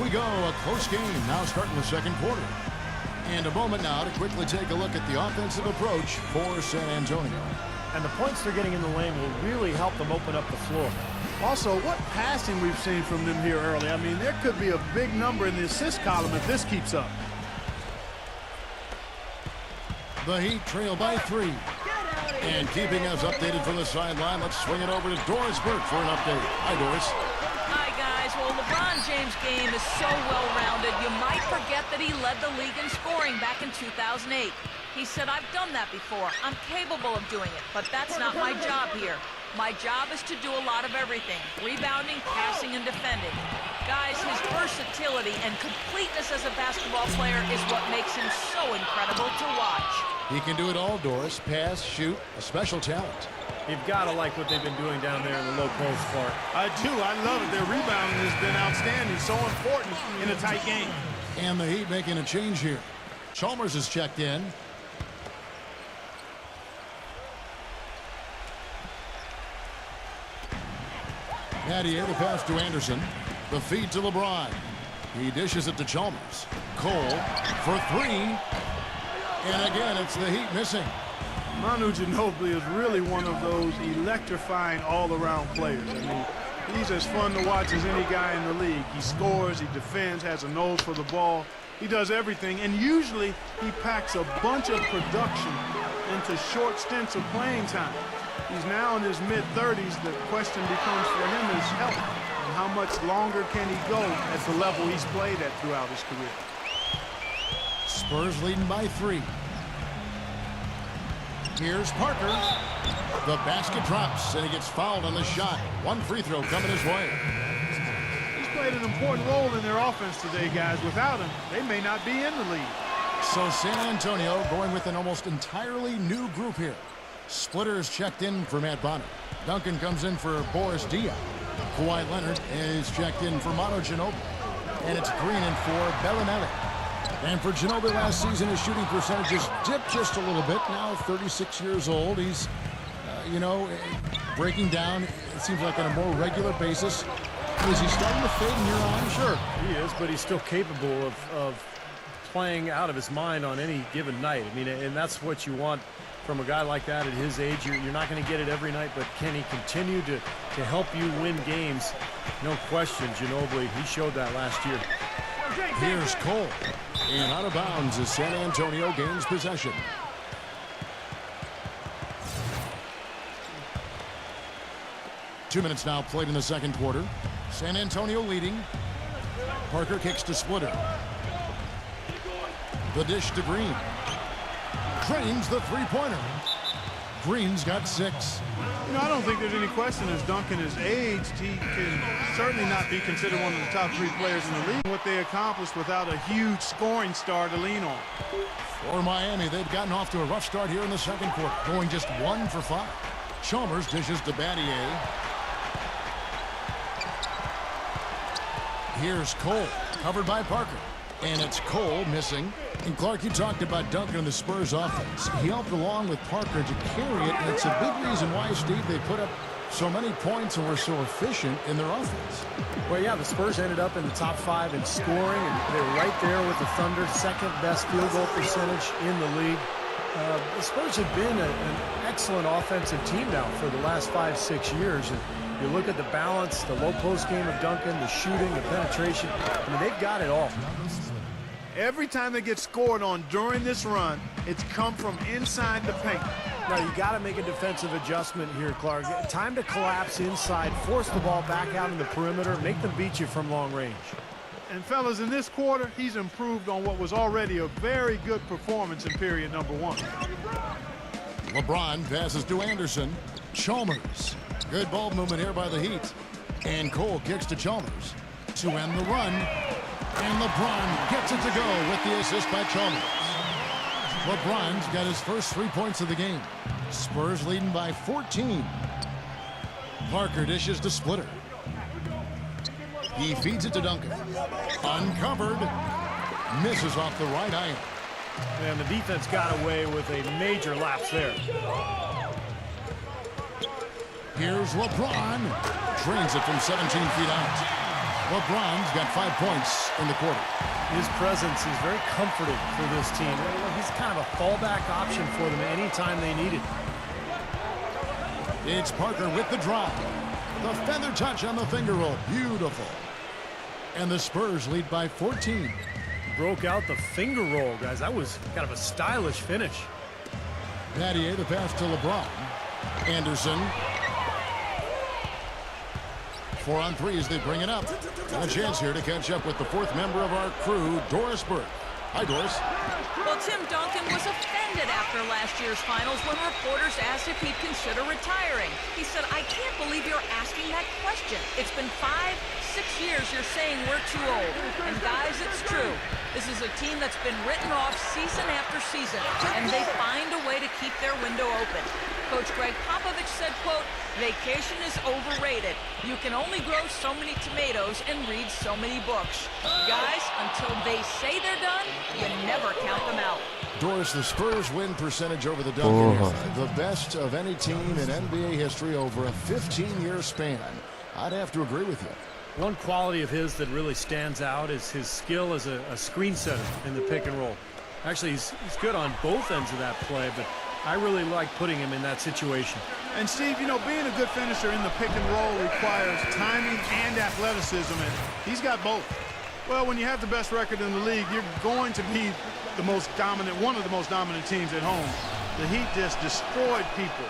we go. A close game now starting the second quarter. And a moment now to quickly take a look at the offensive approach for San Antonio. And the points they're getting in the lane will really help them open up the floor. Also, what passing we've seen from them here early. I mean, there could be a big number in the assist column if this keeps up. The Heat trail by 3. And keeping us updated from the sideline, let's swing it over to Doris Burke for an update. Hi, Doris. Hi, guys. Well, LeBron James' game is so well-rounded, you might forget that he led the league in scoring back in 2008. He said, I've done that before. I'm capable of doing it, but that's not my job here. My job is to do a lot of everything, rebounding, passing, and defending. Guys, his versatility and completeness as a basketball player is what makes him so incredible to watch. He can do it all, Doris. Pass, shoot, a special talent. You've got to like what they've been doing down there in the low post part. I do. I love it. Their rebounding has been outstanding. So important in a tight game. And the Heat making a change here. Chalmers is checked in. Pattier, the pass to Anderson. The feed to LeBron. He dishes it to Chalmers. Cole for 3. And again, it's the Heat missing. Manu Ginobili is really one of those electrifying all-around players. I mean, he's as fun to watch as any guy in the league. He scores, he defends, has a nose for the ball. He does everything, and usually he packs a bunch of production into short stints of playing time. He's now in his mid-30s. The question becomes for him is health. And how much longer can he go at the level he's played at throughout his career? Spurs leading by 3. Here's Parker. The basket drops, and he gets fouled on the shot. One free throw coming his way. He's played an important role in their offense today, guys. Without him, they may not be in the league. So San Antonio going with an almost entirely new group here. Splitter is checked in for Matt Bonner. Duncan comes in for Boris Diaw. Kawhi Leonard is checked in for Manu Ginobili. And it's Green in for Bellinelli. And for Ginobili last season, his shooting percentages dipped just a little bit. Now 36 years old. He's, breaking down, it seems like on a more regular basis. Is he starting to fade in your eyes? Sure, he is, but he's still capable of playing out of his mind on any given night. I mean, and that's what you want from a guy like that at his age. You're not going to get it every night, but can he continue to help you win games? No question, Ginobili, he showed that last year. Here's Cole. And out of bounds as San Antonio gains possession. Two minutes now played in the second quarter. San Antonio leading. Parker kicks to Splitter. The dish to Green. Drains the three-pointer. Green's got 6. I don't think there's any question as Duncan is aged, he can certainly not be considered one of the top 3 players in the league. What they accomplished without a huge scoring star to lean on. For Miami, they've gotten off to a rough start here in the second quarter, going just 1 for 5. Chalmers dishes to Battier. Here's Cole, covered by Parker. And it's Cole missing. And Clark, you talked about Duncan and the Spurs offense. He helped along with Parker to carry it, and it's a big reason why, Steve, they put up so many points and were so efficient in their offense. Well, yeah, the Spurs ended up in the top 5 in scoring, and they were right there with the Thunder, second best field goal percentage in the league. The Spurs have been an excellent offensive team now for the last 5-6 years. And you look at the balance, the low post game of Duncan, the shooting, the penetration. I mean, they've got it all. Every time they get scored on during this run, it's come from inside the paint. Now, you got to make a defensive adjustment here, Clark. Time to collapse inside, force the ball back out in the perimeter, make them beat you from long range. And, fellas, in this quarter, he's improved on what was already a very good performance in period number 1. LeBron passes to Anderson. Chalmers. Good ball movement here by the Heat. And Cole kicks to Chalmers to end the run. And LeBron gets it to go with the assist by Chalmers. LeBron's got his first 3 points of the game. Spurs leading by 14. Parker dishes to Splitter. He feeds it to Duncan. Uncovered. Misses off the right iron. And the defense got away with a major lapse there. Here's LeBron. Drains it from 17 feet out. LeBron's got 5 points in the quarter. His presence is very comforting for this team. He's kind of a fallback option for them anytime they need it. It's Parker with the drive. The feather touch on the finger roll. Beautiful. And the Spurs lead by 14. Broke out the finger roll, guys. That was kind of a stylish finish. Battier, the pass to LeBron. Anderson. 4 on 3 as they bring it up. And a chance here to catch up with the 4th member of our crew, Doris Burke. Hi, Doris. Well, Tim Duncan was offended after last year's finals when reporters asked if he'd consider retiring. He said, "I can't believe you're asking that question. It's been 5, 6 years you're saying we're too old." And guys, it's true. This is a team that's been written off season after season, and they find a way to keep their window open. Coach Greg Popovich said, quote, "Vacation is overrated. You can only grow so many tomatoes and read so many books." Guys, until they say they're done, you never count them out. Doris, the Spurs win percentage over the Duncan era, the best of any team in NBA history over a 15-year span. I'd have to agree with you. One quality of his that really stands out is his skill as a screen setter in the pick and roll. Actually, he's good on both ends of that play, but I really like putting him in that situation. And Steve, you know, being a good finisher in the pick and roll requires timing and athleticism, and he's got both. Well, when you have the best record in the league, you're going to be the most dominant, one of the most dominant teams at home. The Heat just destroyed people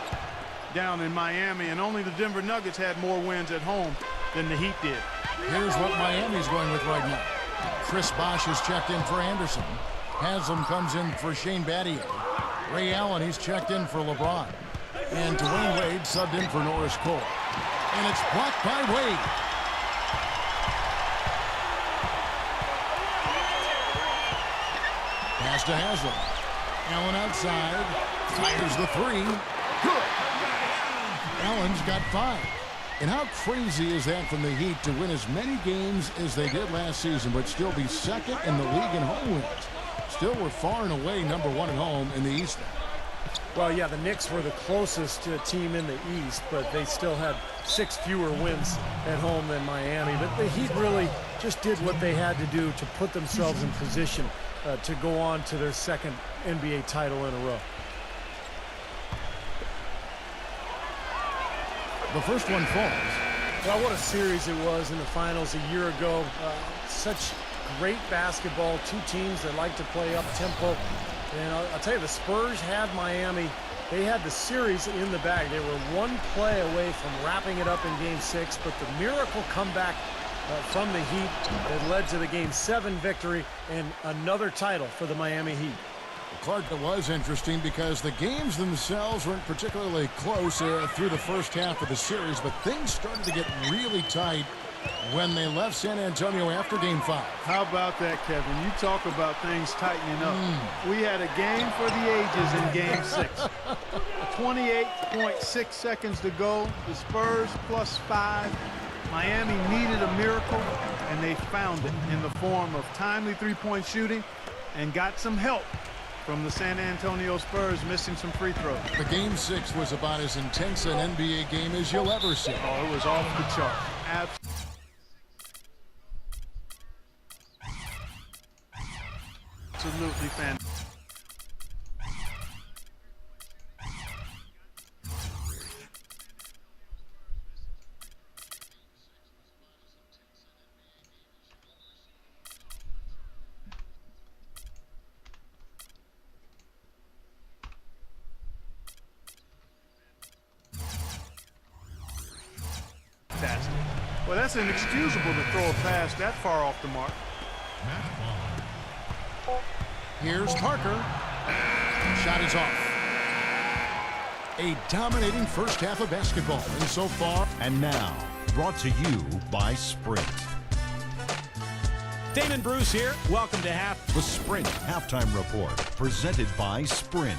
down in Miami, and only the Denver Nuggets had more wins at home than the Heat did. Here's what Miami's going with right now. Chris Bosh is checked in for Anderson. Haslam comes in for Shane Battier. Ray Allen, he's checked in for LeBron. And Dwayne Wade subbed in for Norris Cole. And it's blocked by Wade. Pass to Haslam. Allen outside. Fires the 3. Good. Allen's got 5. And how crazy is that from the Heat to win as many games as they did last season, but still be second in the league in home wins? Still, we're far and away number 1 at home in the East. Well, yeah, the Knicks were the closest team in the East, but they still had 6 fewer wins at home than Miami. But the Heat really just did what they had to do to put themselves in position to go on to their 2nd NBA title in a row. The first one falls. Well, what a series it was in the finals a year ago. Such great basketball, 2 teams that like to play up-tempo. And I'll tell you, the Spurs had Miami. They had the series in the bag. They were 1 play away from wrapping it up in Game 6, but the miracle comeback from the Heat that led to the Game 7 victory and another title for the Miami Heat. Clark, it was interesting because the games themselves weren't particularly close through the first half of the series, but things started to get really tight when they left San Antonio after Game 5. How about that, Kevin? You talk about things tightening up. We had a game for the ages in Game 6. 28.6 seconds to go. The Spurs +5. Miami needed a miracle, and they found it in the form of timely 3-point shooting and got some help from the San Antonio Spurs missing some free throws. The Game 6 was about as intense an NBA game as you'll ever see. Oh, it was off the charts. Absolutely fantastic. Well, that's inexcusable to throw a pass that far off the mark. Here's Parker. Shot is off. A dominating first half of basketball, and so far. And now, brought to you by Sprint. Damon Bruce here. Welcome to The Sprint Halftime Report, presented by Sprint.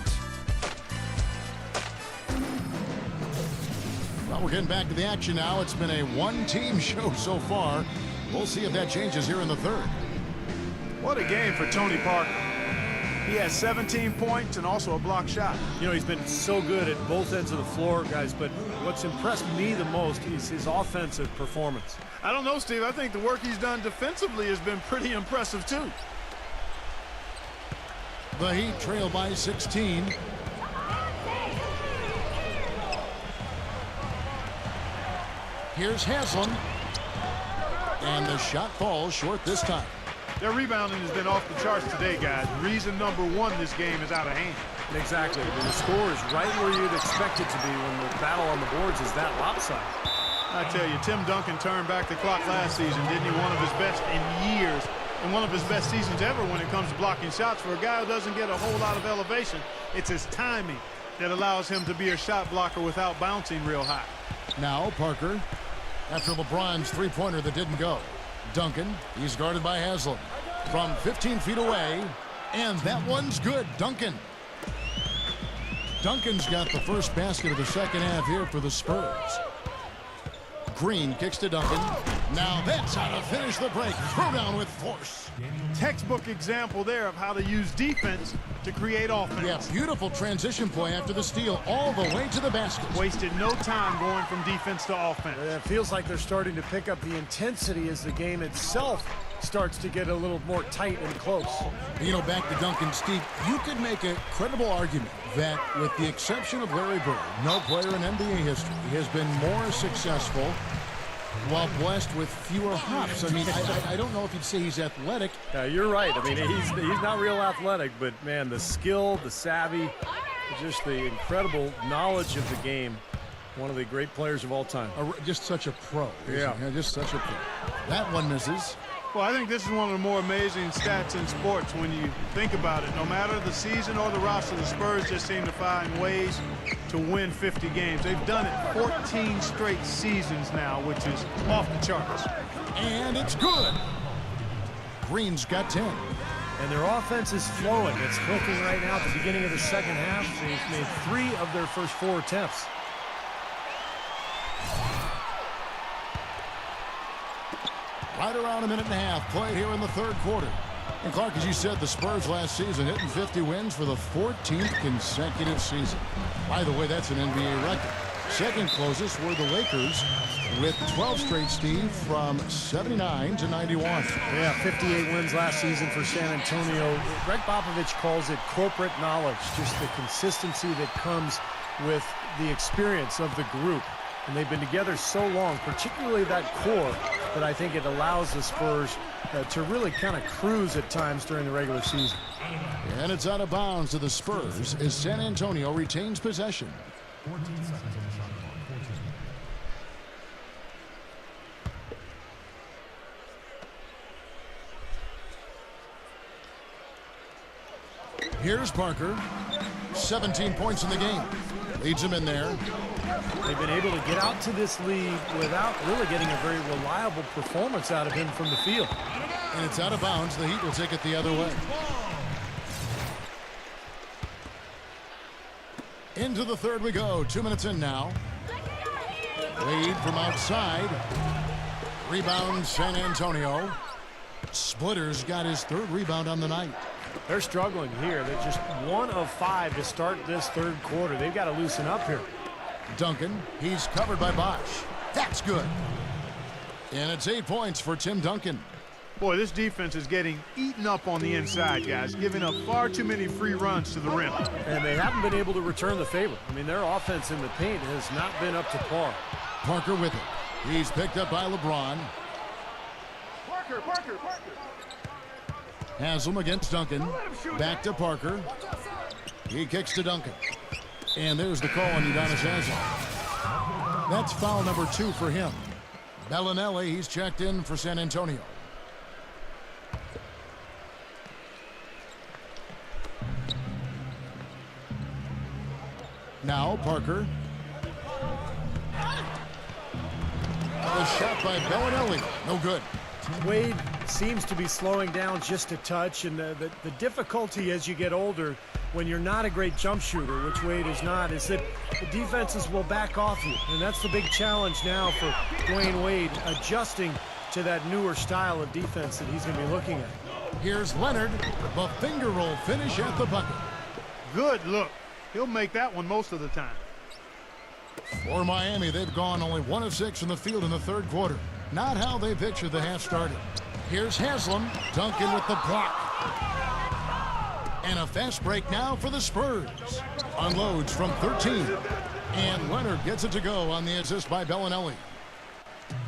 Well, we're getting back to the action now. It's been a 1-team show so far. We'll see if that changes here in the 3rd. What a game for Tony Parker. He has 17 points and also a block shot. You know, he's been so good at both ends of the floor, guys, but what's impressed me the most is his offensive performance. I don't know, Steve. I think the work he's done defensively has been pretty impressive, too. The Heat trail by 16. Here's Haslam. And the shot falls short this time. Their rebounding has been off the charts today, guys. Reason number one, this game is out of hand. Exactly. The score is right where you'd expect it to be when the battle on the boards is that lopsided. I tell you, Tim Duncan turned back the clock last season, didn't he? One of his best in years, and one of his best seasons ever when it comes to blocking shots. For a guy who doesn't get a whole lot of elevation, it's his timing that allows him to be a shot blocker without bouncing real high. Now Parker, after LeBron's three-pointer that didn't go. Duncan, he's guarded by Haslam from 15 feet away, and that one's good. Duncan's got the first basket of the second half here for the Spurs. Green kicks to Duncan. Now that's how to finish the break. Throw down with force. Textbook example there of how to use defense to create offense. Yeah, beautiful transition play after the steal all the way to the basket. Wasted no time going from defense to offense. It feels like they're starting to pick up the intensity as the game itself starts to get a little more tight and close. You know, back to Duncan, Steve, you could make a credible argument that with the exception of Larry Bird, no player in NBA history has been more successful while blessed with fewer hops. I mean, I don't know if you'd say he's athletic. You're right. I mean, he's not real athletic, but, man, the skill, the savvy, just the incredible knowledge of the game. One of the great players of all time. Just such a pro. Yeah, just such a pro. That one misses. Well, I think this is one of the more amazing stats in sports when you think about it. No matter the season or the roster, the Spurs just seem to find ways to win 50 games. They've done it 14 straight seasons now, which is off the charts. And it's good. Green's got 10. And their offense is flowing. It's clicking right now at the beginning of the second half. They've made 3 of their first 4 attempts. Right around a minute and a half played here in the third quarter. And Clark, as you said, the Spurs last season hitting 50 wins for the 14th consecutive season. By the way, that's an NBA record. Second closest were the Lakers with 12 straight, Steve, from 79 to 91. Yeah, 58 wins last season for San Antonio. Greg Popovich calls it corporate knowledge, just the consistency that comes with the experience of the group. And they've been together so long, particularly that core, that I think it allows the Spurs to really kind of cruise at times during the regular season. And it's out of bounds to the Spurs as San Antonio retains possession. 14 seconds on the shot clock. 14. Here's Parker. 17 points in the game. Leads him in there. They've been able to get out to this lead without really getting a very reliable performance out of him from the field. And it's out of bounds. The Heat will take it the other way. Into the third we go. 2 minutes in now. Lead from outside. Rebound San Antonio. Splitter's got his third rebound on the night. They're struggling here. They're just 1 of 5 to start this third quarter. They've got to loosen up here. Duncan, he's covered by Bosch. That's good. And it's 8 points for Tim Duncan. Boy, this defense is getting eaten up on the inside, guys, giving up far too many free runs to the rim. And they haven't been able to return the favor. I mean, their offense in the paint has not been up to par. Parker with it. He's picked up by LeBron. Parker. Haslam against Duncan. Back to Parker. He kicks to Duncan. And there's the call on Udonis Haslam. That's foul number 2 for him. Bellinelli, he's checked in for San Antonio. Now Parker. The shot by Bellinelli. No good. Wade seems to be slowing down just a touch, and the difficulty as you get older when you're not a great jump shooter, which Wade is not, is that the defenses will back off you. And that's the big challenge now for Dwayne Wade, adjusting to that newer style of defense that he's going to be looking at. Here's Leonard. The finger roll finish at the bucket. Good look. He'll make that one most of the time. For Miami, they've gone only 1 of 6 in the field in the third quarter. Not how they pictured the half started. Here's Haslam. Duncan with the block. And a fast break now for the Spurs. Unloads from 13. And Leonard gets it to go on the assist by Bellinelli.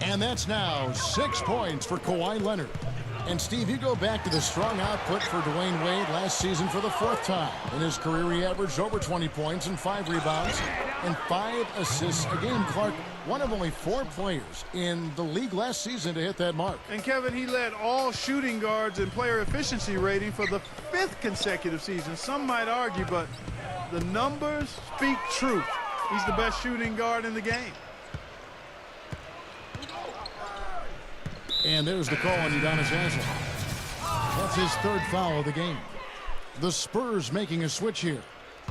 And that's now 6 points for Kawhi Leonard. And Steve, you go back to the strong output for Dwayne Wade last season for the 4th time. In his career, he averaged over 20 points and 5 rebounds and 5 assists a game. Clark, one of only 4 players in the league last season to hit that mark. And Kevin, he led all shooting guards in player efficiency rating for the 5th consecutive season. Some might argue, but the numbers speak truth. He's the best shooting guard in the game. And there's the call on Udonis Haslem. That's his 3rd foul of the game. The Spurs making a switch here.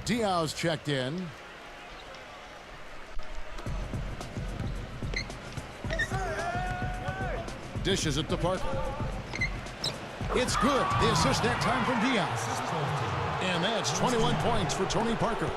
Diaw's checked in. Dishes it to Parker. It's good. The assist that time from Diaz. And that's 21 points for Tony Parker.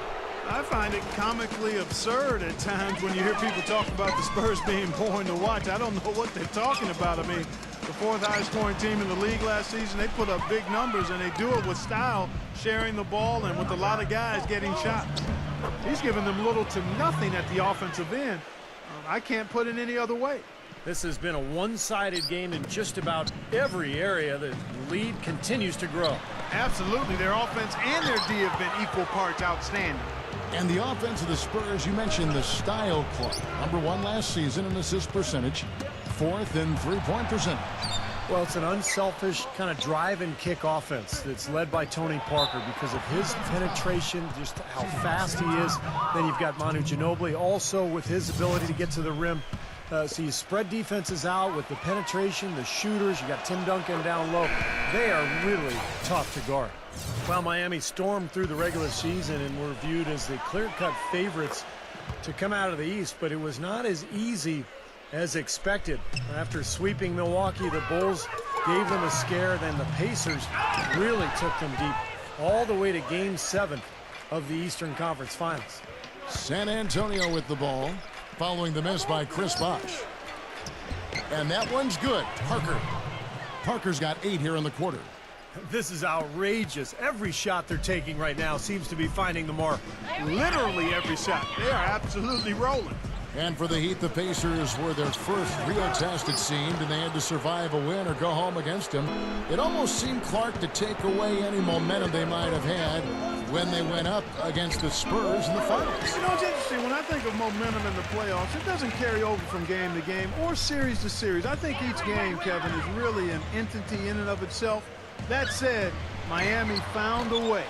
I find it comically absurd at times when you hear people talk about the Spurs being boring to watch. I don't know what they're talking about. I mean, the 4th highest scoring team in the league last season, they put up big numbers, and they do it with style, sharing the ball, and with a lot of guys getting shots. He's giving them little to nothing at the offensive end. I can't put it any other way. This has been a one-sided game in just about every area. The lead continues to grow. Absolutely. Their offense and their D have been equal parts outstanding. And the offense of the Spurs, you mentioned the style club. #1 last season in assist percentage, 4th in three-point percentage. Well, it's an unselfish kind of drive and kick offense that's led by Tony Parker because of his penetration, just how fast he is. Then you've got Manu Ginobili also with his ability to get to the rim. So you spread defenses out with the penetration, the shooters. You got Tim Duncan down low. They are really tough to guard. Well, Miami stormed through the regular season and were viewed as the clear-cut favorites to come out of the East, but it was not as easy as expected. After sweeping Milwaukee, the Bulls gave them a scare. Then the Pacers really took them deep all the way to Game 7 of the Eastern Conference Finals. San Antonio with the ball, following the miss by Chris Bosh. And that one's good. Parker's got 8 here in the quarter. This is outrageous. Every shot they're taking right now seems to be finding the mark. Literally every shot. They are absolutely rolling. And for the Heat, the Pacers were their first real test, it seemed, and they had to survive a win or go home against him. It almost seemed, Clark, to take away any momentum they might have had when they went up against the Spurs in the finals. You know, it's interesting. When I think of momentum in the playoffs, it doesn't carry over from game to game or series to series. I think each game, Kevin, is really an entity in and of itself. That said, Miami found a way,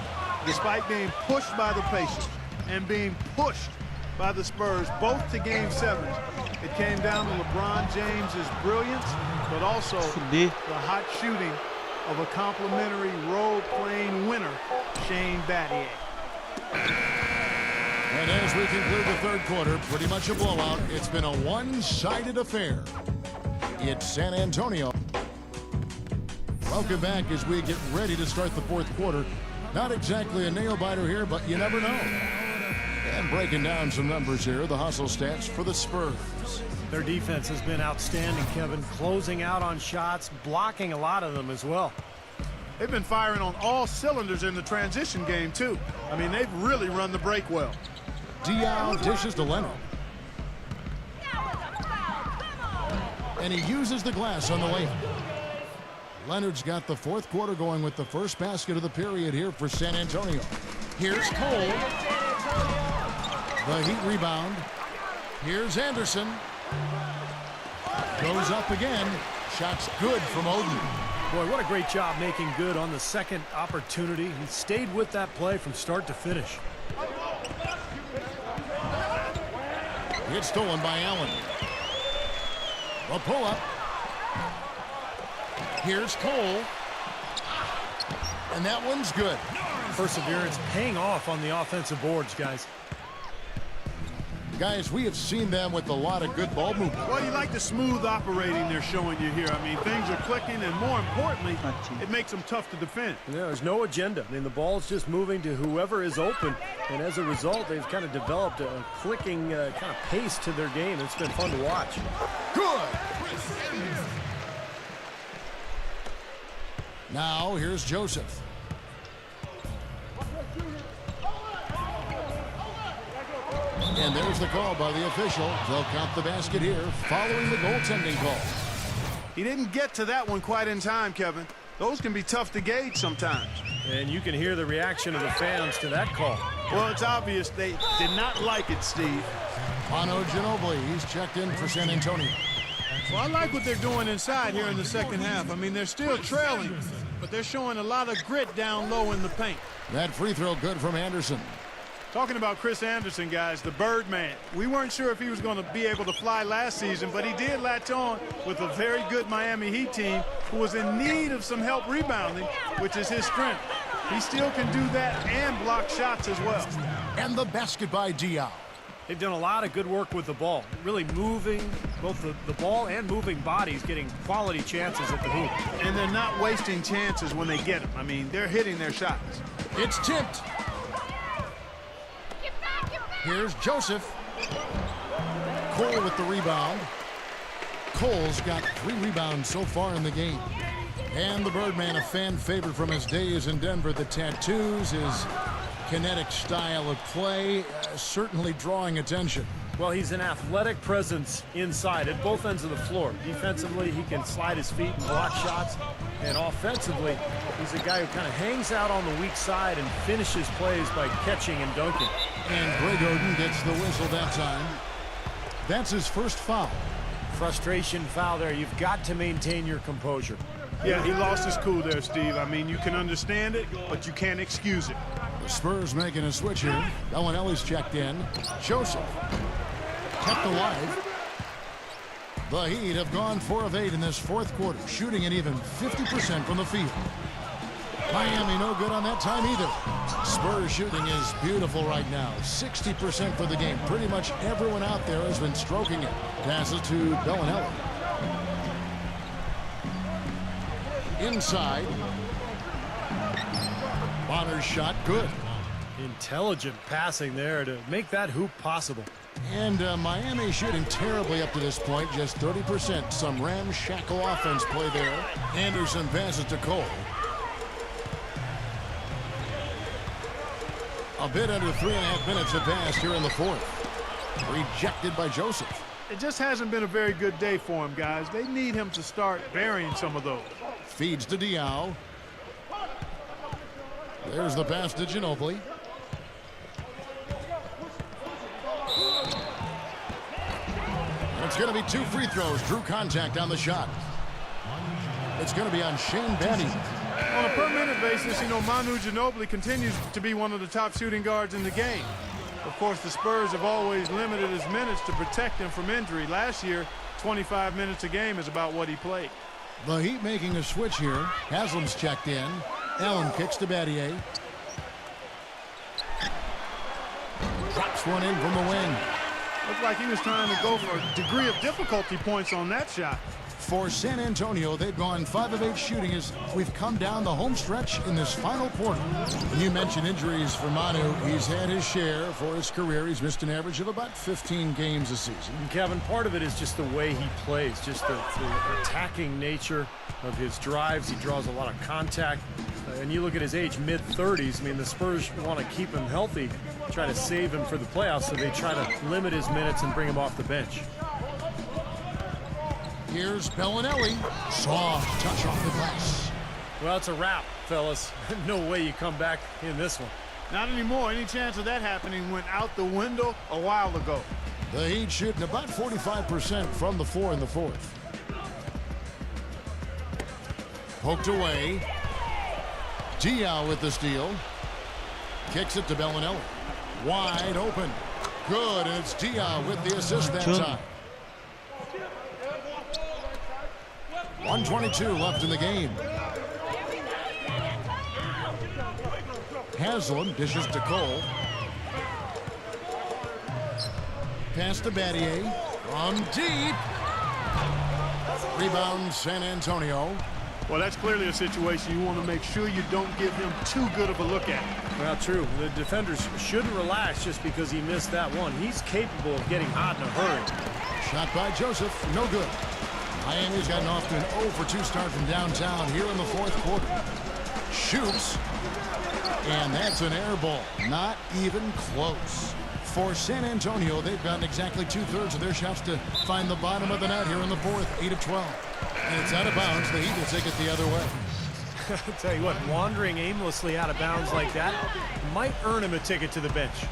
despite being pushed by the Pacers and being pushed by the Spurs, both to Game 7. It came down to LeBron James's brilliance, but also the hot shooting of a complimentary role-playing winner, Shane Battier. And as we conclude the third quarter, pretty much a blowout. It's been a one-sided affair. It's San Antonio. Welcome back as we get ready to start the fourth quarter. Not exactly a nail-biter here, but you never know. And breaking down some numbers here, the hustle stats for the Spurs. Their defense has been outstanding, Kevin, closing out on shots, blocking a lot of them as well. They've been firing on all cylinders in the transition game, too. I mean, they've really run the break well. Diaw dishes to Leonard. And he uses the glass on the layup. Leonard's got the fourth quarter going with the first basket of the period here for San Antonio. Here's Cole. The Heat rebound. Here's Anderson. Goes up again. Shot's good from Oden. Boy, what a great job making good on the second opportunity. He stayed with that play from start to finish. It's stolen by Allen. The pull-up. Here's Cole. And that one's good. Perseverance paying off on the offensive boards, guys. Guys, we have seen them with a lot of good ball movement. Well, you like the smooth operating they're showing you here. I mean, things are clicking, and more importantly, it makes them tough to defend. Yeah, there's no agenda. I mean, the ball's just moving to whoever is open, and as a result, they've kind of developed a clicking kind of pace to their game. It's been fun to watch. Good. Now, here's Joseph. And there's the call by the official. They'll count the basket here following the goaltending call. He didn't get to that one quite in time, Kevin. Those can be tough to gauge sometimes. And you can hear the reaction of the fans to that call. Well, it's obvious they did not like it, Steve. Manu Ginobili, he's checked in for San Antonio. Well, I like what they're doing inside here in the second half. I mean, they're still trailing, but they're showing a lot of grit down low in the paint. That free throw good from Anderson. Talking about Chris Anderson, guys, the Birdman. We weren't sure if he was going to be able to fly last season, but he did latch on with a very good Miami Heat team who was in need of some help rebounding, which is his strength. He still can do that and block shots as well. And the basket by Diaw. They've done a lot of good work with the ball, really moving both the ball and moving bodies, getting quality chances at the hoop. And they're not wasting chances when they get them. I mean, they're hitting their shots. It's tipped. Here's Joseph. Cole with the rebound. Cole's got 3 rebounds so far in the game. And the Birdman, a fan favorite from his days in Denver. The tattoos, his kinetic style of play, certainly drawing attention. Well, he's an athletic presence inside at both ends of the floor. Defensively, he can slide his feet and block shots. And offensively, he's a guy who kind of hangs out on the weak side and finishes plays by catching and dunking. And Greg Oden gets the whistle that time. That's his first foul. Frustration foul there. You've got to maintain your composure. Yeah, he lost his cool there, Steve. I mean, you can understand it, but you can't excuse it. The Spurs making a switch here. Bellinelli's checked in. Joseph kept alive. The Heat have gone 4 of 8 in this fourth quarter, shooting at even 50% from the field. Miami no good on that time either. Spurs shooting is beautiful right now. 60% for the game. Pretty much everyone out there has been stroking it. Passes to Bellinelli. Inside. Bonner's shot good. Intelligent passing there to make that hoop possible. And Miami shooting terribly up to this point, just 30%. Some ramshackle offense play there. Anderson passes to Cole. A bit under 3.5 minutes have passed here in the fourth. Rejected by Joseph. It just hasn't been a very good day for him, guys. They need him to start burying some of those. Feeds to Diaw. There's the pass to Ginobili. It's going to be 2 free throws. Drew contact on the shot. It's going to be on Shane Batty. On a per-minute basis, you know, Manu Ginobili continues to be one of the top shooting guards in the game. Of course, the Spurs have always limited his minutes to protect him from injury. Last year, 25 minutes a game is about what he played. The Heat making a switch here. Haslam's checked in. Allen kicks to Battier. Drops one in from the wing. Looked like he was trying to go for a degree of difficulty points on that shot. For San Antonio, they've gone 5 of 8 shooting as we've come down the home stretch in this final quarter. And you mentioned injuries for Manu. He's had his share for his career. He's missed an average of about 15 games a season. And Kevin, part of it is just the way he plays, just the attacking nature of his drives. He draws a lot of contact. And you look at his age, mid-30s. I mean, the Spurs want to keep him healthy, try to save him for the playoffs, so they try to limit his minutes and bring him off the bench. Here's Bellinelli. Soft touch off the glass. Well, it's a wrap, fellas. No way you come back in this one. Not anymore. Any chance of that happening went out the window a while ago. The Heat shooting about 45% from the floor in the fourth. Poked away. Diaw with the steal. Kicks it to Bellinelli. Wide open. Good, and it's Diaw with the assist that time. 1:22 left in the game. Haslam dishes to Cole. pass to Battier. From deep. Rebound, San Antonio. Well, that's clearly a situation you want to make sure you don't give him too good of a look at. Well, true. The defenders shouldn't relax just because he missed that one. He's capable of getting hot in a hurry. Shot by Joseph, no good. Miami's gotten off to an 0 for 2 start from downtown here in the fourth quarter. Shoots, and that's an air ball. Not even close. For San Antonio, they've gotten exactly 2/3 of their shots to find the bottom of the net here in the fourth, 8 of 12. And it's out of bounds. The Heat will take it the other way. I'll tell you what, wandering aimlessly out of bounds like that might earn him a ticket to the bench.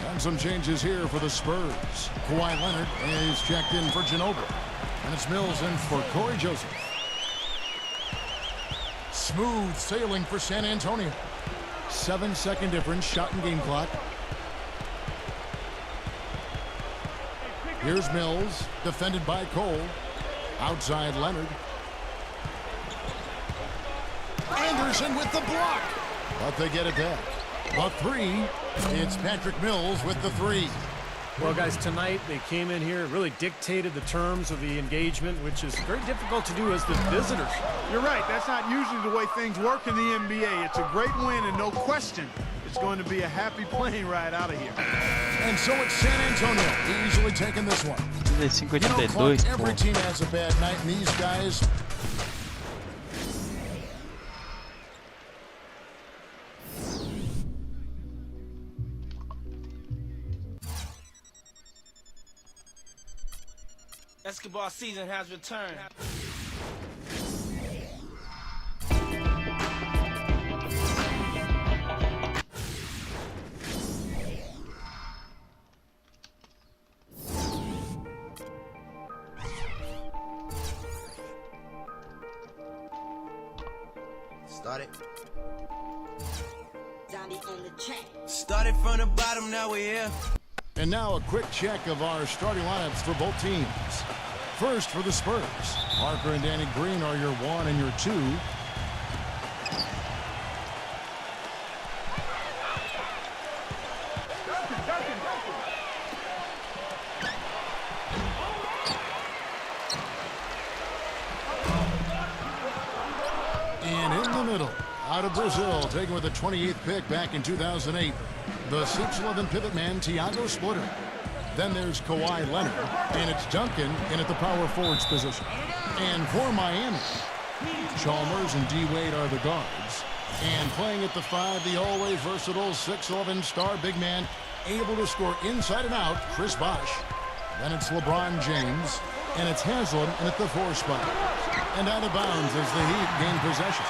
And some changes here for the Spurs. Kawhi Leonard is checked in for Ginobili. And it's Mills in for Corey Joseph. Smooth sailing for San Antonio. 7-second difference, shot and game clock. Here's Mills, defended by Cole. Outside Leonard. Anderson with the block. But they get it back. The three. It's Patrick Mills with the three. Well, guys, tonight they came in here, really dictated the terms of the engagement, which is very difficult to do as the visitors. You're right. That's not usually the way things work in the NBA. It's a great win, and no question, it's going to be a happy plane ride out of here. And so it's San Antonio easily taking this one. 582, Clark, every pô. team has a bad night, and these guys... Basketball season has returned. Started. Started from the bottom, now we're here. And now a quick check of our starting lineups for both teams. First for the Spurs. Parker and Danny Green are your 1 and your 2. And in the middle, out of Brazil, taken with the 28th pick back in 2008, the 6'11" pivot man, Thiago Splitter. Then there's Kawhi Leonard, and it's Duncan in at the power forwards position. And for Miami, Chalmers and D-Wade are the guards. And playing at the 5, the always versatile 6'11" star big man, able to score inside and out, Chris Bosh. Then it's LeBron James, and it's Haslam in at the 4 spot. And out of bounds as the Heat gain possession.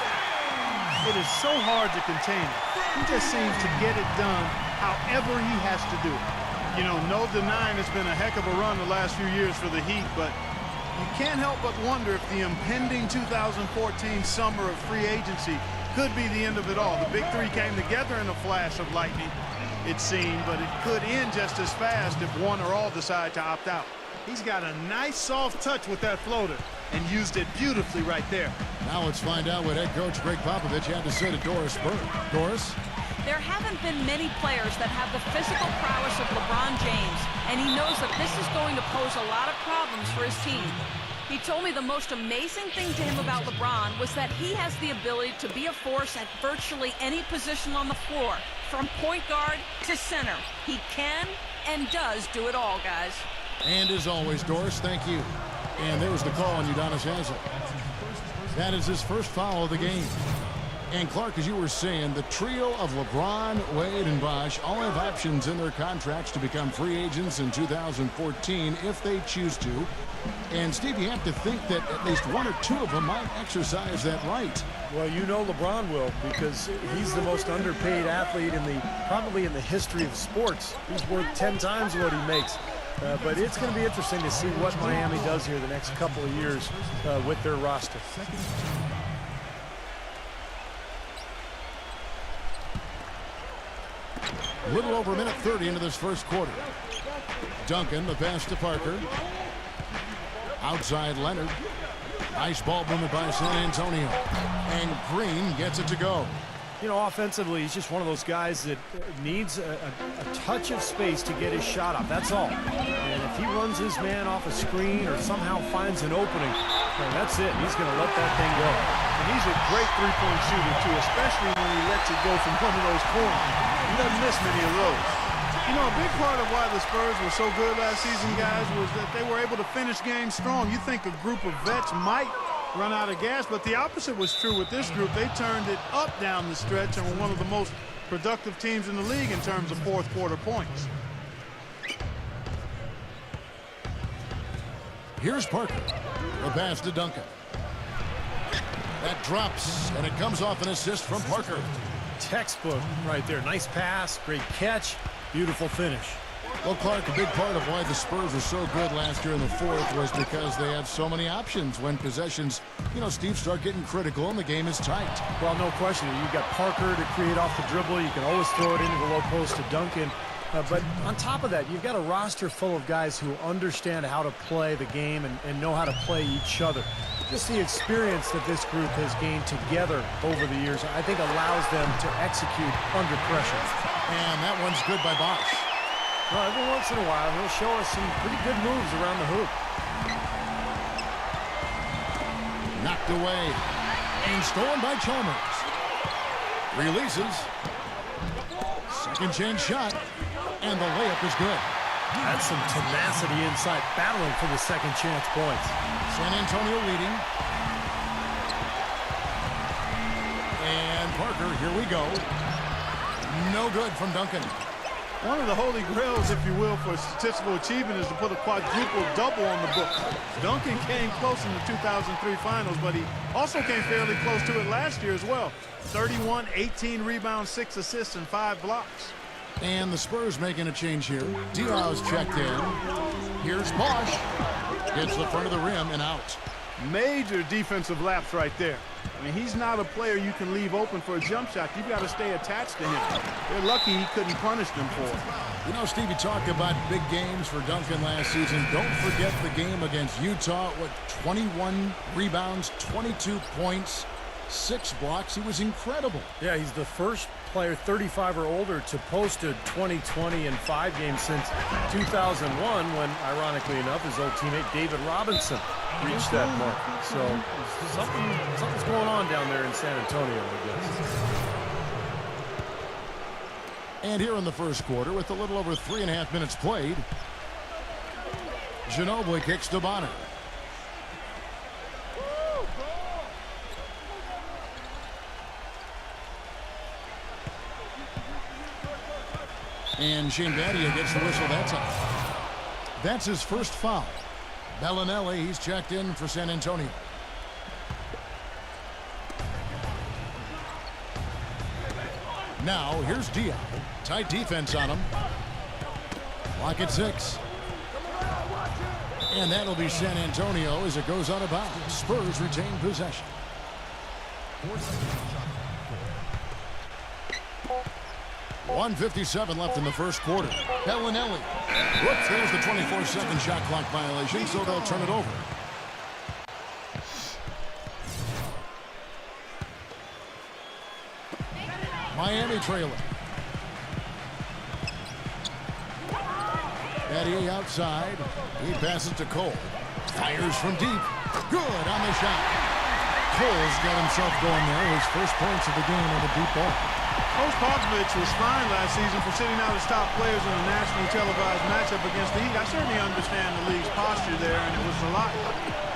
It is so hard to contain him. He just seems to get it done however he has to do it. You know, no denying it's been a heck of a run the last few years for the Heat, but you can't help but wonder if the impending 2014 summer of free agency could be the end of it all. The big three came together in a flash of lightning, it seemed, but it could end just as fast if one or all decide to opt out. He's got a nice soft touch with that floater and used it beautifully right there. Now let's find out what head coach Greg Popovich had to say to Doris Burke. Doris? There haven't been many players that have the physical prowess of LeBron James, and he knows that this is going to pose a lot of problems for his team. He told me the most amazing thing to him about LeBron was that he has the ability to be a force at virtually any position on the floor, from point guard to center. He can and does do it all, guys. And as always, Doris, thank you. And there's the call on Udonis Haslem. That is his first foul of the game. And Clark, as you were saying, the trio of LeBron, Wade, and Bosh all have options in their contracts to become free agents in 2014 if they choose to. And Steve, you have to think that at least 1 or 2 of them might exercise that right. Well, you know LeBron will, because he's the most underpaid athlete probably in the history of sports. He's worth 10 times what he makes. But it's going to be interesting to see what Miami does here the next couple of years with their roster. A little over a minute 30 into this first quarter. Duncan, the pass to Parker. Outside Leonard. Nice ball movement by San Antonio. And Green gets it to go. You know, offensively, he's just one of those guys that needs a touch of space to get his shot up. That's all. And if he runs his man off a screen or somehow finds an opening, that's it. He's going to let that thing go. And he's a great three-point shooter, too, especially when he lets it go from one of those corners. He doesn't miss many of those. You know, a big part of why the Spurs were so good last season, guys, was that they were able to finish games strong. You think a group of vets might run out of gas, but the opposite was true with this group. They turned it up down the stretch and were one of the most productive teams in the league in terms of fourth-quarter points. Here's Parker. The pass to Duncan. That drops, and it comes off an assist from Parker. Textbook right there. Nice pass, great catch, beautiful finish. Well, Clark, a big part of why the Spurs were so good last year in the fourth was because they had so many options when possessions, Steve, start getting critical and the game is tight. Well, no question. You've got Parker to create off the dribble. You can always throw it into the low post to Duncan. But on top of that, you've got a roster full of guys who understand how to play the game and know how to play each other. Just the experience that this group has gained together over the years, I think, allows them to execute under pressure. And that one's good by Bosch. Well, every once in a while, he'll show us some pretty good moves around the hoop. Knocked away and stolen by Chalmers. Releases. Second chance shot. And the layup is good. That's some tenacity inside, battling for the second chance points. San Antonio leading. And Parker, here we go. No good from Duncan. One of the holy grails, if you will, for statistical achievement is to put a quadruple double on the book. Duncan came close in the 2003 finals, but he also came fairly close to it last year as well. 31, 18 rebounds, 6 assists, and 5 blocks. And the Spurs making a change here. Diaw's checked in. Here's Bosch. Hits the front of the rim and out. Major defensive lapse right there. I mean, he's not a player you can leave open for a jump shot. You've got to stay attached to him. They're lucky he couldn't punish them for it. Steve, you talked about big games for Duncan last season. Don't forget the game against Utah. 21 rebounds, 22 points, 6 blocks. He was incredible. Yeah, he's the first player 35 or older to post a 20-20 in 5 games since 2001 when, ironically enough, his old teammate David Robinson reached that mark. So something's going on down there in San Antonio, I guess. And here in the first quarter, with a little over 3.5 minutes played, Ginobili kicks to Bonner. And Shane Battier gets the whistle that time. That's his first foul. Bellinelli, he's checked in for San Antonio. Now, here's Diaw. Tight defense on him. Lock at 6. And that'll be San Antonio as it goes out of bounds. Spurs retain possession. 1:57 left in the first quarter. Bellinelli. Whoops, there's the 24-second shot clock violation, so they'll turn it over. Miami trailing. Battier outside. He passes to Cole. Fires from deep. Good on the shot. Cole's got himself going there. His first points of the game on the deep ball. Coach Popovich was fined last season for sitting out his top players in a nationally televised matchup against the Heat. I certainly understand the league's posture there, and it was a lot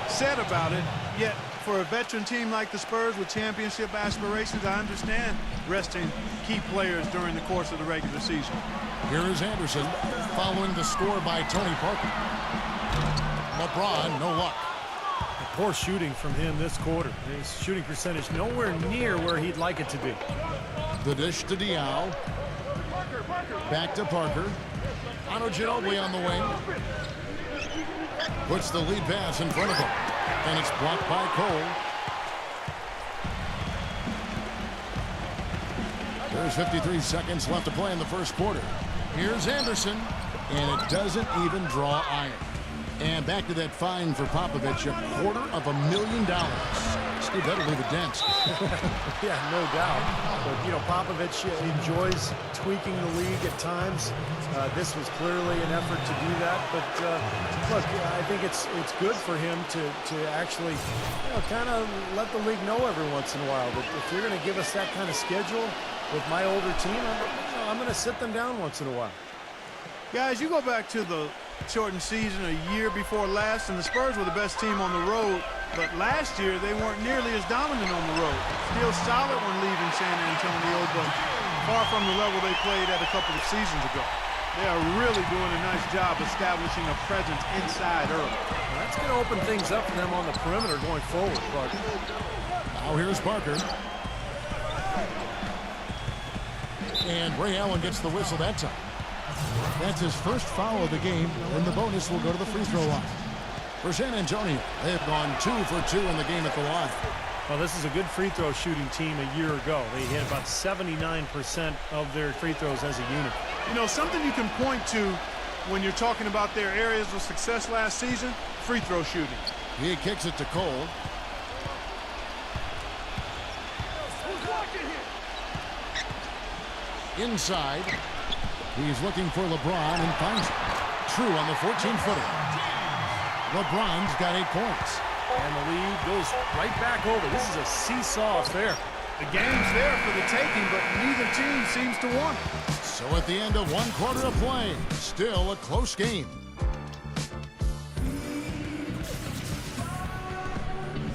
said about it. Yet, for a veteran team like the Spurs with championship aspirations, I understand resting key players during the course of the regular season. Here is Anderson following the score by Tony Parker. LeBron, no luck. Poor shooting from him this quarter. His shooting percentage nowhere near where he'd like it to be. The dish to Diaw. Back to Parker. Ono Ginobili on the wing. Puts the lead pass in front of him. And it's blocked by Cole. There's 53 seconds left to play in the first quarter. Here's Anderson. And it doesn't even draw iron. And back to that fine for Popovich, $250,000. You better leave a dent. Yeah, no doubt. But, you know, Popovich enjoys tweaking the league at times. This was clearly an effort to do that. But, look, I think it's good for him to actually, you know, kind of let the league know every once in a while that if you're going to give us that kind of schedule with my older team, I'm going to sit them down once in a while. Guys, you go back to the shortened season a year before last, and the Spurs were the best team on the road. But last year, they weren't nearly as dominant on the road. Still solid when leaving San Antonio, but far from the level they played at a couple of seasons ago. They are really doing a nice job establishing a presence inside early. Well, that's going to open things up for them on the perimeter going forward, Clark. Now here's Parker. And Ray Allen gets the whistle that time. That's his first foul of the game, and the bonus will go to the free throw line. For San Antonio, they've gone 2 for 2 in the game at the line. Well, this is a good free throw shooting team a year ago. They hit about 79% of their free throws as a unit. You know, something you can point to when you're talking about their areas of success last season, free throw shooting. He kicks it to Cole. Inside. He's looking for LeBron and finds it. True on the 14-footer. LeBron's got 8 points. And the lead goes right back over. This is a seesaw affair. The game's there for the taking, but neither team seems to want it. So at the end of 1 quarter of play, still a close game.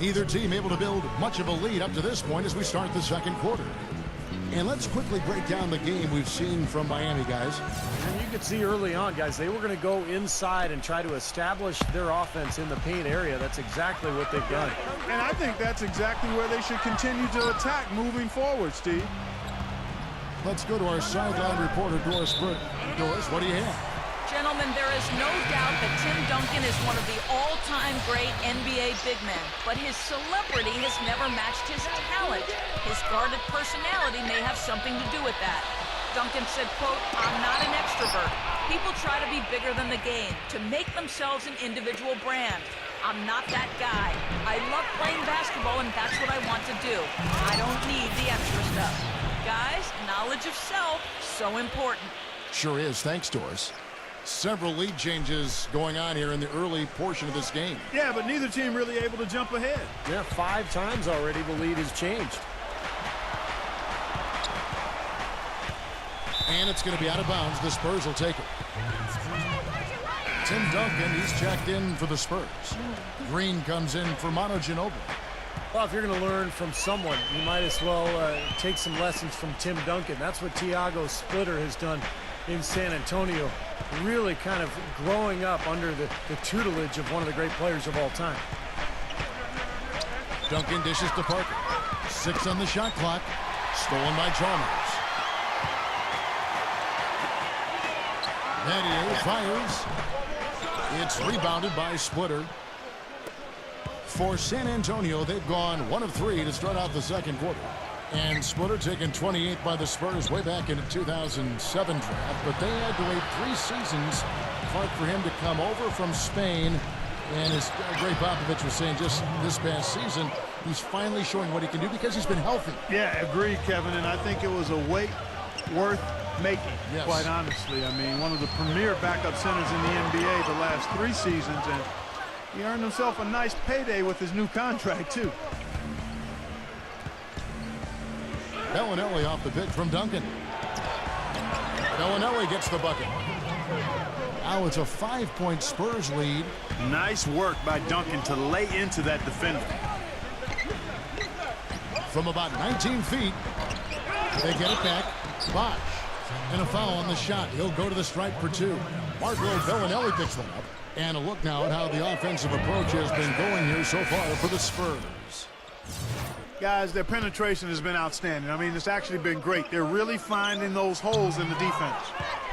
Neither team able to build much of a lead up to this point as we start the second quarter. And let's quickly break down the game we've seen from Miami, guys. And you could see early on, guys, they were going to go inside and try to establish their offense in the paint area. That's exactly what they've done. And I think that's exactly where they should continue to attack moving forward, Steve. Let's go to our sideline reporter, Doris Burke. Doris, what do you have? Gentlemen, there is no doubt that Tim Duncan is one of the all-time great NBA big men, but his celebrity has never matched his talent. His guarded personality may have something to do with that. Duncan said, quote, "I'm not an extrovert. People try to be bigger than the game, to make themselves an individual brand. I'm not that guy. I love playing basketball, and that's what I want to do. I don't need the extra stuff." Guys, knowledge of self, so important. Sure is. Thanks, Doris. Several lead changes going on here in the early portion of this game. Yeah, but neither team really able to jump ahead. Yeah, 5 times already the lead has changed. And it's going to be out of bounds. The Spurs will take it. Tim Duncan, he's checked in for the Spurs. Green comes in for Manu Ginobili. Well, if you're going to learn from someone, you might as well take some lessons from Tim Duncan. That's what Thiago Splitter has done in San Antonio, really kind of growing up under the tutelage of one of the great players of all time. Duncan dishes to Parker. 6 on the shot clock. Stolen by Chalmers. Nadir fires. It's rebounded by Splitter. For San Antonio, they've gone 1 of 3 to start out the second quarter. And Splitter taken 28 by the Spurs way back in the 2007 draft. But they had to wait 3 seasons, Clark, for him to come over from Spain. And as Greg Popovich was saying just this past season, he's finally showing what he can do because he's been healthy. Yeah, agreed, Kevin. And I think it was a wait worth making, yes, quite honestly. I mean, one of the premier backup centers in the NBA the last 3 seasons. And he earned himself a nice payday with his new contract, too. Bellinelli off the pick from Duncan. Bellinelli gets the bucket. Now it's a 5-point Spurs lead. Nice work by Duncan to lay into that defender. From about 19 feet, they get it back. Bosh. And a foul on the shot. He'll go to the stripe for 2. Marco Bellinelli picks one up. And a look now at how the offensive approach has been going here so far for the Spurs. Guys, their penetration has been outstanding. I mean, it's actually been great. They're really finding those holes in the defense.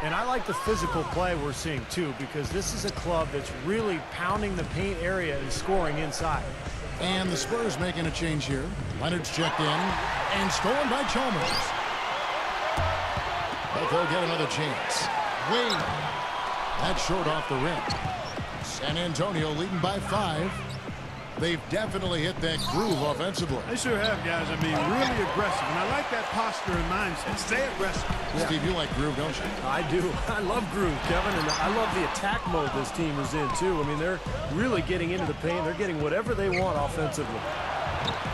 And I like the physical play we're seeing, too, because this is a club that's really pounding the paint area and scoring inside. And the Spurs making a change here. Leonard's checked in and stolen by Chalmers. But they'll get another chance. Wade. That's short off the rim. San Antonio leading by 5. They've definitely hit that groove offensively. They sure have, guys. I mean, really aggressive. And I like that posture and mindset. Stay aggressive. Yeah. Steve, you like groove, don't you? I do. I love groove, Kevin, and I love the attack mode this team is in, too. I mean, they're really getting into the paint. They're getting whatever they want offensively.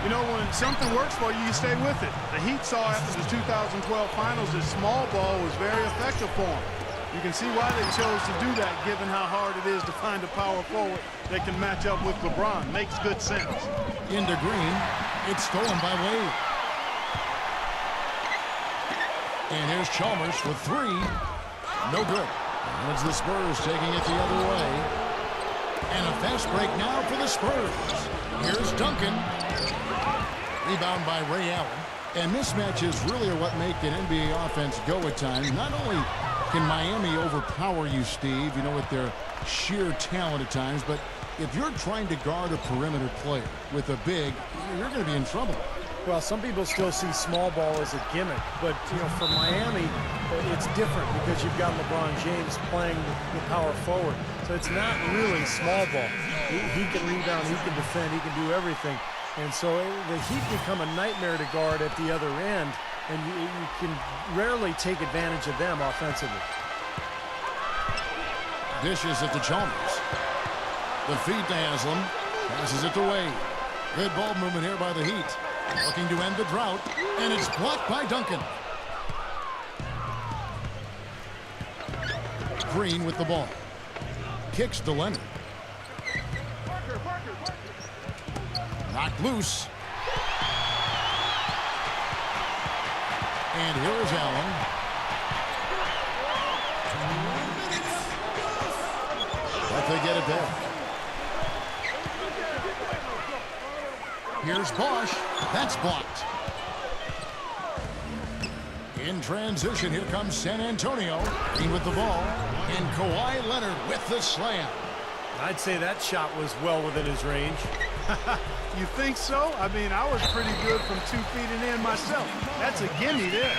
You know, when something works for you, you stay with it. The Heat saw after the 2012 finals that small ball was very effective for them. You can see why they chose to do that, given how hard it is to find a power forward that can match up with LeBron. Makes good sense. Into Green. It's stolen by Wade. And here's Chalmers for three. No good. And it's the Spurs taking it the other way. And a fast break now for the Spurs. Here's Duncan. Rebound by Ray Allen. And mismatches really are what make an NBA offense go at times. Not only can Miami overpower you, Steve, you know, with their sheer talent at times, but if you're trying to guard a perimeter player with a big, you're going to be in trouble. Well, some people still see small ball as a gimmick, but, you know, for Miami, it's different because you've got LeBron James playing the power forward. So it's not really small ball. He can rebound, he can defend, he can do everything. And so the Heat become a nightmare to guard at the other end, and you can rarely take advantage of them offensively. Dishes it to Chalmers. The feed to Haslam. Passes it to Wade. Good ball movement here by the Heat. Looking to end the drought, and it's blocked by Duncan. Green with the ball. Kicks to Leonard. Knocked loose. And here is Allen. But they get it back. Here's Bosch. That's blocked. In transition, here comes San Antonio. Green with the ball. And Kawhi Leonard with the slam. I'd say that shot was well within his range. You think so? I mean, I was pretty good from 2 feet and in myself. That's a gimme there.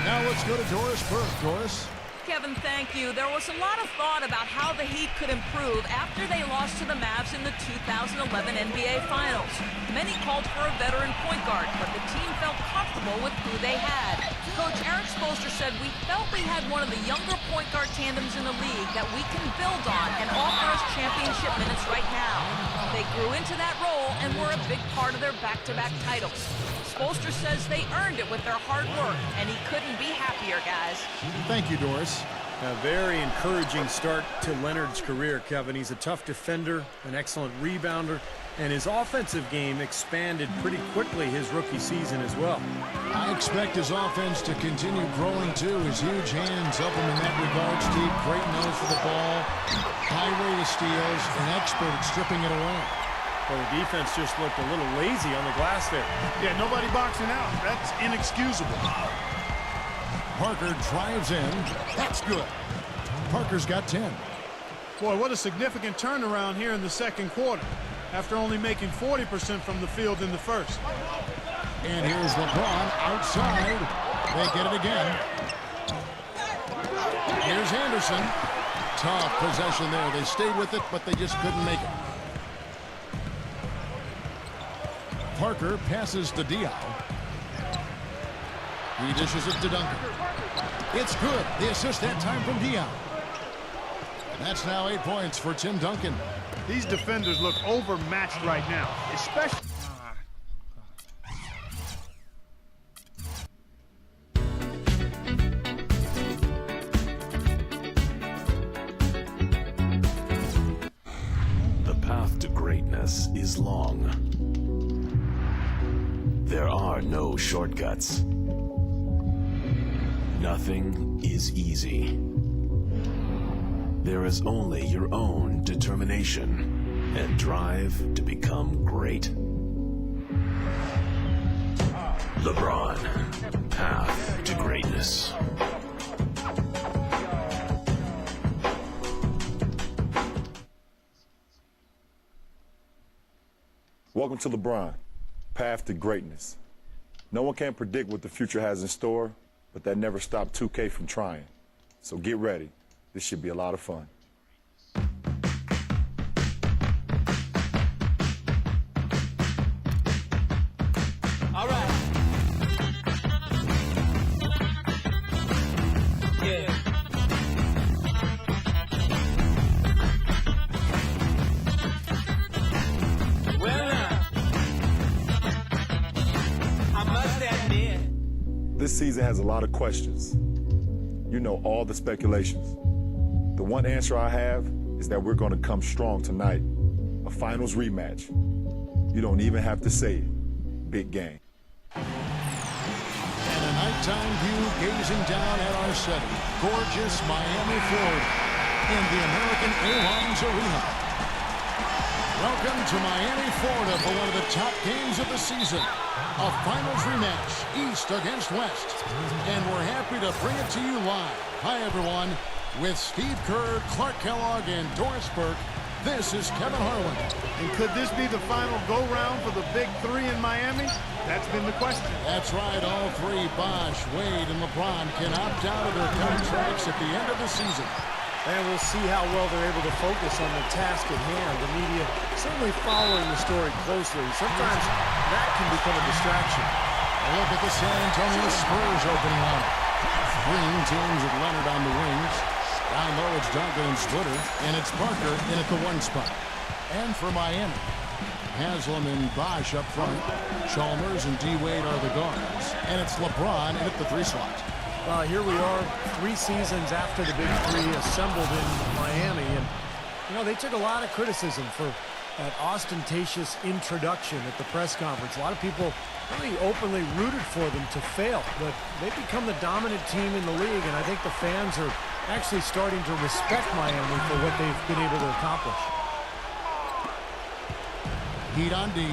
Now let's go to Doris Burke. Doris. Kevin, thank you. There was a lot of thought about how the Heat could improve after they lost to the Mavs in the 2011 NBA Finals. Many called for a veteran point guard, but the team felt comfortable with who they had. Coach Eric Spoelstra said, "We felt we had one of the younger point guard tandems in the league that we can build on and offer us championship minutes right now." They grew into that role and were a big part of their back-to-back titles. Spoelstra says they earned it with their hard work, and he couldn't be happier, guys. Thank you, Doris. A very encouraging start to Leonard's career, Kevin. He's a tough defender, an excellent rebounder, and his offensive game expanded pretty quickly his rookie season as well. I expect his offense to continue growing, too. His huge hands help him in that regard, Steve. Great nose for the ball, high rate of steals, an expert at stripping it away. Well, the defense just looked a little lazy on the glass there. Yeah, nobody boxing out. That's inexcusable. Parker drives in. That's good. Parker's got 10. Boy, what a significant turnaround here in the second quarter after only making 40% from the field in the first. And here's LeBron outside. They get it again. Here's Anderson. Tough possession there. They stayed with it, but they just couldn't make it. Parker passes to Diaw. He dishes it to Duncan. It's good. The assist that time from Diaw. That's now 8 points for Tim Duncan. These defenders look overmatched right now, especially... The path to greatness is long. There are no shortcuts. Nothing is easy. There is only your own determination and drive to become great. LeBron, path to greatness. Welcome to LeBron, path to greatness. No one can predict what the future has in store, but that never stopped 2K from trying. So get ready. This should be a lot of fun. season has a lot of questions. You know all the speculations. The one answer I have is that we're going to come strong tonight. A finals rematch. You don't even have to say it. Big game. And a nighttime view gazing down at our setting. Gorgeous Miami, Florida, in the American Airlines Arena. Welcome to Miami, Florida for one of the top games of the season. A finals rematch, East against West. And we're happy to bring it to you live. Hi, everyone. With Steve Kerr, Clark Kellogg, and Doris Burke, this is Kevin Harlan. And could this be the final go-round for the Big Three in Miami? That's been the question. That's right. All three, Bosh, Wade, and LeBron, can opt out of their contracts at the end of the season. And we'll see how well they're able to focus on the task at hand. The media certainly following the story closely. Sometimes that can become a distraction. A look at the San Antonio Spurs opening up. Green teams with Leonard on the wings. Down low, it's Duncan and Splitter, and it's Parker in at the one spot. And for Miami, Haslam and Bosh up front. Chalmers and D-Wade are the guards. And it's LeBron in at the three slot. Well, here we are 3 seasons after the Big Three assembled in Miami. And, you know, they took a lot of criticism for that ostentatious introduction at the press conference. A lot of people really openly rooted for them to fail. But they've become the dominant team in the league, and I think the fans are actually starting to respect Miami for what they've been able to accomplish. Heat on D.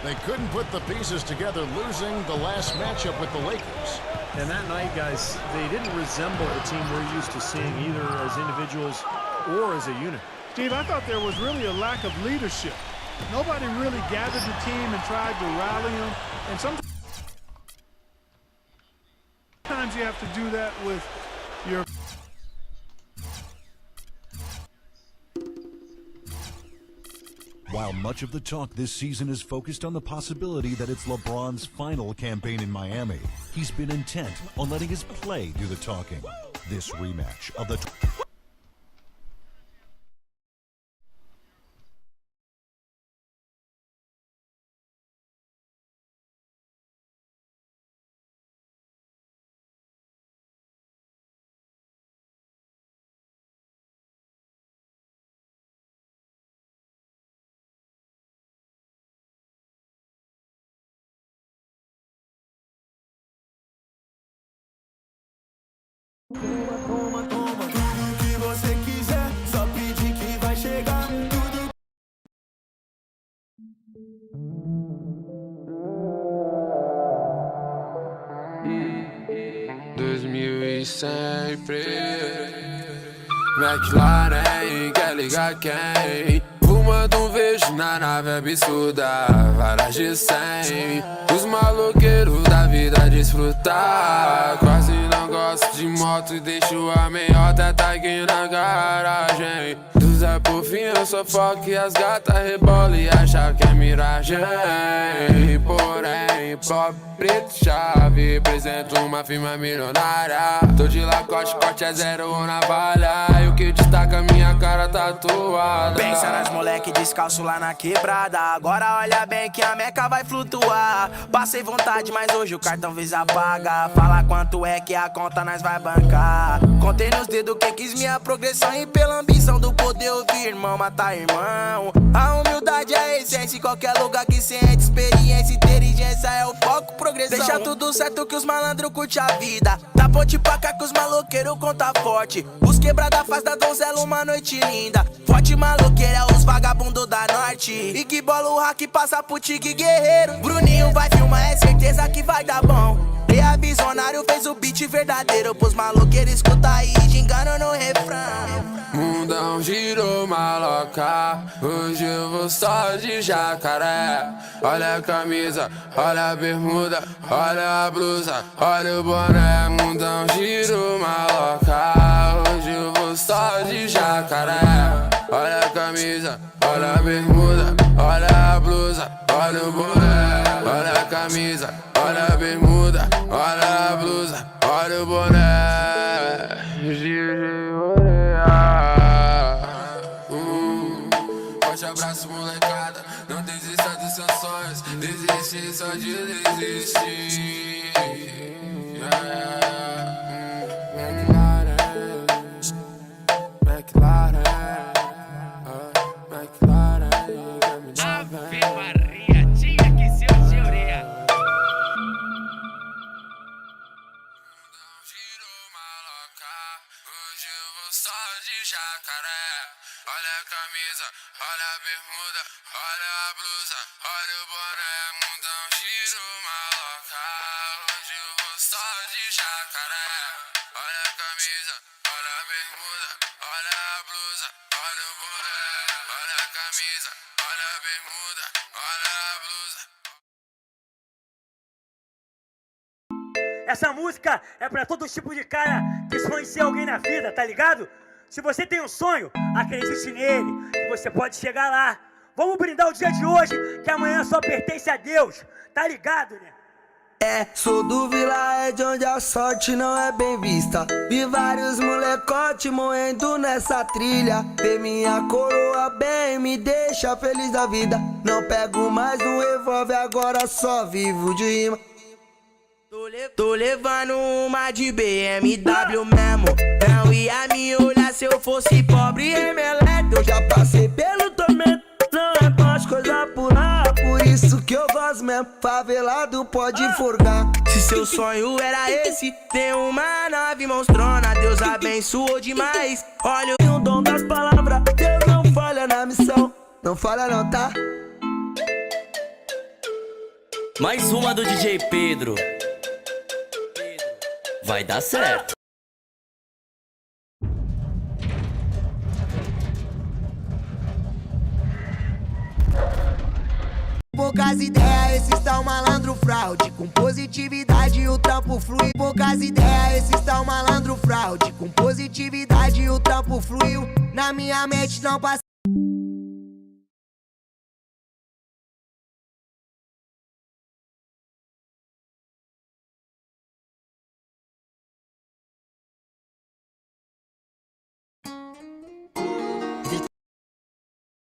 They couldn't put the pieces together, losing the last matchup with the Lakers. And that night, guys, they didn't resemble the team we're used to seeing either as individuals or as a unit. Steve, I thought there was really a lack of leadership. Nobody really gathered the team and tried to rally them. And sometimes you have to do that with your... While much of the talk this season is focused on the possibility that it's LeBron's final campaign in Miami, he's been intent on letting his play do the talking. This rematch of the... Sempre McLaren, quer ligar quem? Fumando vejo na nave absurda, varas de 100. Os maloqueiros da vida desfrutar. Quase não gosto de moto e deixo a meiota tá aqui na garagem. Do Zé por fim eu sou foco e as gatas rebolam e acham que é miragem. Porém, pop preto chave, represento uma firma milionária. Tô de Lacoste, corte é zero ou navalha. E o que destaca minha cara tatuada. Pensa nas moleque descalço lá na quebrada. Agora olha bem que a meca vai flutuar. Passei vontade, mas hoje o cartão Visa paga. Fala quanto é que a conta nós vai bancar. Contei nos dedos quem quis minha progressão. E pela ambição do poder ouvir irmão matar irmão. A humildade é a essência em qualquer lugar que sente. Experiência, inteligência é o foco, progressão. Deixa tudo certo que os malandros curte a vida. Da ponte pra cá que os maloqueiros conta forte. Os quebrada faz da donzela uma noite linda. Forte maloqueiro é os vagabundo da norte. E que bola o hack passa pro tigre guerreiro. Bruninho vai filmar, é certeza que vai dar bom. E a Visionário fez o beat verdadeiro. Pros maloqueiros escuta aí, gingando no refrão. Mundão girou maloca, hoje eu vou só de jacaré. Olha a camisa, olha a bermuda, olha a blusa, olha o boné. Mundão girou maloca, hoje eu vou só de jacaré. Olha a camisa, olha a bermuda, olha a blusa, olha o boné. Olha a camisa, olha a bermuda, olha a blusa, olha o boné. Forte abraço, molecada, não desista dos seus sonhos. Desistir só de desistir. Ave Maria, tinha que ser o Geureia. Hoje eu vou só de jacaré. Olha a camisa, olha a bermuda, olha a blusa, olha o boné. Então giro maloca. Hoje eu vou só de jacaré. Olha a camisa, olha a bermuda, olha a blusa, olha o boné. Olha a camisa, olha a bermuda, olha a blusa. Essa música é pra todo tipo de cara que sonha em ser alguém na vida, tá ligado? Se você tem um sonho, acredite nele, que você pode chegar lá. Vamos brindar o dia de hoje, que amanhã só pertence a Deus, tá ligado, né? É, sou do Vila, é de onde a sorte não é bem vista. Vi vários molecote moendo nessa trilha. Ver minha coroa bem, me deixa feliz da vida. Não pego mais um revólver, agora só vivo de rima. Tô levando uma de BMW mesmo. Não ia me olhar se eu fosse pobre e meleto. Eu já passei pelo tormento, não é mais coisa pura. Por isso que eu gosto mesmo, favelado pode forgar. Se seu sonho era esse, tem uma nave monstrona. Deus abençoou demais, olha o dom das palavras. Deus não falha na missão, não falha não, tá? Mais uma do DJ Pedro. Vai dar certo. Poucas ideias, esse está o malandro fraude. Com positividade o trampo flui. Poucas ideias, esse está o malandro fraude. Com positividade o trampo fluiu. Na minha mente não passa.